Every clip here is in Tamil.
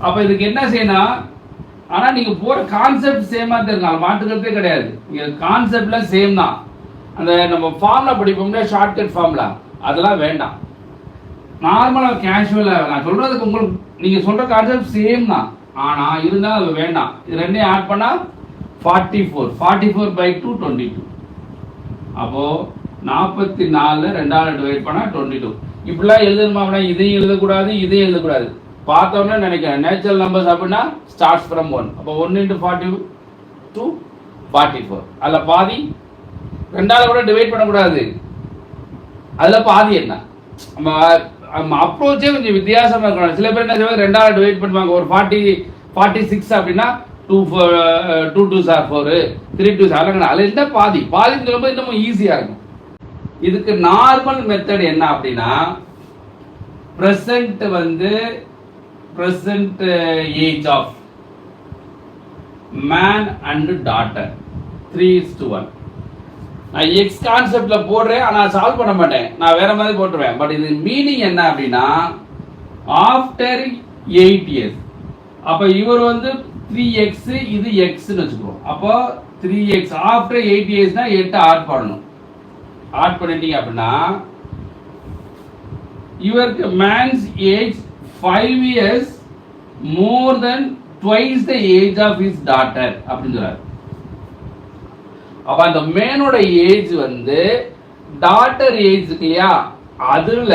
அப்ப இதுக்கு என்ன செய்யணும், ஆனா நீங்க போற கான்செப்ட் சேமா தான் இருக்கும், மாற்றுக்கிறதே கிடையாது. இங்க கான்செப்ட்ல சேம் தான். அந்த நம்ம ஃபார்முலா படிப்போம்ல, ஷார்ட்கட் ஃபார்முலா, அதெல்லாம் வேண்டாம். நார்மலா கேஷுவலா நான் சொல்றதுக்கு உங்களுக்கு நீங்க சொல்ற கான்செப்ட் சேம் தான், ஆனா இருந்தாலும் அது வேண்டாம். இது ரெண்டையும் ஆட் பண்ணா 44/2 22. அப்போ 44 2ஆல டிவைட் பண்ணா 22. இப்படிலாம் எழுதணுமா? இதையும் எழுதக்கூடாது, இதையும் எழுதக்கூடாது. பார்த்தோம்னா நினைக்கிறேன் நேச்சுரல் நம்பர்ஸ் அப்படின்னா ஸ்டார்ட்ஸ் ஃப்ரம் 1. அப்போ 1 × 42 44. அதில் பாதி 2ஆல கூட டிவைட் பண்ணக்கூடாது. அதில் பாதி என்ன? நம்ம அப்ரோச்சே கொஞ்சம் வித்தியாசமாக இருக்கணும். சில பேர் என்ன செய்வாங்க, 2ஆல டிவைட் பண்ணுவாங்க. ஒரு 46 அப்படின்னா 2 2s are 4, 3 2s are. அதில் என்ன பாதி பாதின்னு சொல்லும்போது இன்னமும் ஈஸியாக இருக்கும். இதுக்கு நார்மல் மெத்தட் என்ன அப்படின்னா, பிரசன்ட் வந்து present age of man and daughter 3:1. நான் எக்ஸ் கான்செப்ட்ல போடுறேன், ஆனா சால்வ் பண்ண மாட்டேன், நான் வேற மாதிரி போட்டுருவேன். பட் இது மீனிங் என்ன அப்படின்னா, ஆஃப்டர் 8 years. அப்ப இவர் வந்து 3x, இது x ன்னு வச்சுக்குவோம். அப்போ 3x ஆஃப்டர் 8 yearsனா 8 ஆட் பண்ணணும். ஆட் பண்ணிட்டீங்க அப்படின்னா இவருக்கு mens age 5 years more than twice the age of his daughter அப்படின்னு சொல்றாரு. அப்ப அந்த மேனோட ஏஜ் வந்து டாட்டர் ஏஜ் இல்லையா, அதுல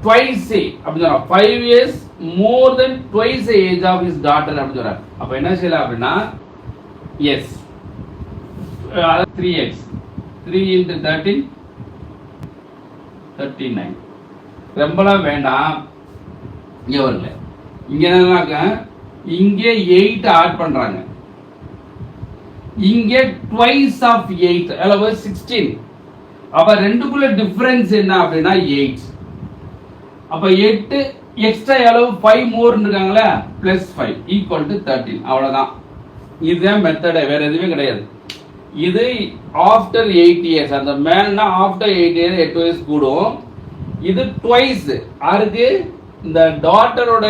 twice அப்படின்னு சொல்றாரு. 5 years more than twice the age of his daughter அப்படின்னு சொல்றாரு. அப்ப என்ன செய்யலாம் அப்படின்னா, எஸ் 3x 3 × 13 39. ரொம்பலாம் வேண்டாம். இங்க வரல, இங்க என்னன்னாக்க இங்கே 8 ஆட் பண்றாங்க, இங்கே twice of 8 அளவு 16. அப்ப ரெண்டுக்குள்ள டிஃபரன்ஸ் என்ன அப்படின்னா 8. அப்ப 8 எக்ஸ்ட்ரா அளவு 5 மோர் இருக்காங்களே, +5 = 13. அவ்வளவுதான். இதுதான் மெத்தட், வேற எதுவுமே கிடையாது. இது ஆஃப்டர் 8 years. அந்த மேன்னா ஆஃப்டர் 8 years 8 வயசு கூடும். இது ட்வைஸ் யாருக்கு, இந்த டாட்டரோட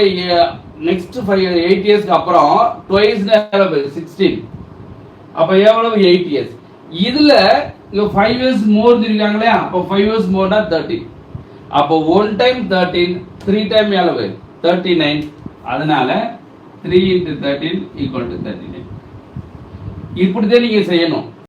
நெக்ஸ்ட் 8 இயர்ஸ்க்கு அப்புறம் ட்வைஸ் 16. அப்ப எவ்வளவு 8 years. இதுல 5 years மோர் இருக்காங்களே, அப்ப 5 years மோர்னா 30. அப்போ 1 time 13, 3 time எவ்வளவு 39. அதனால 3 × 13 = 39. இப்படிதான் நீங்க செய்யணும்.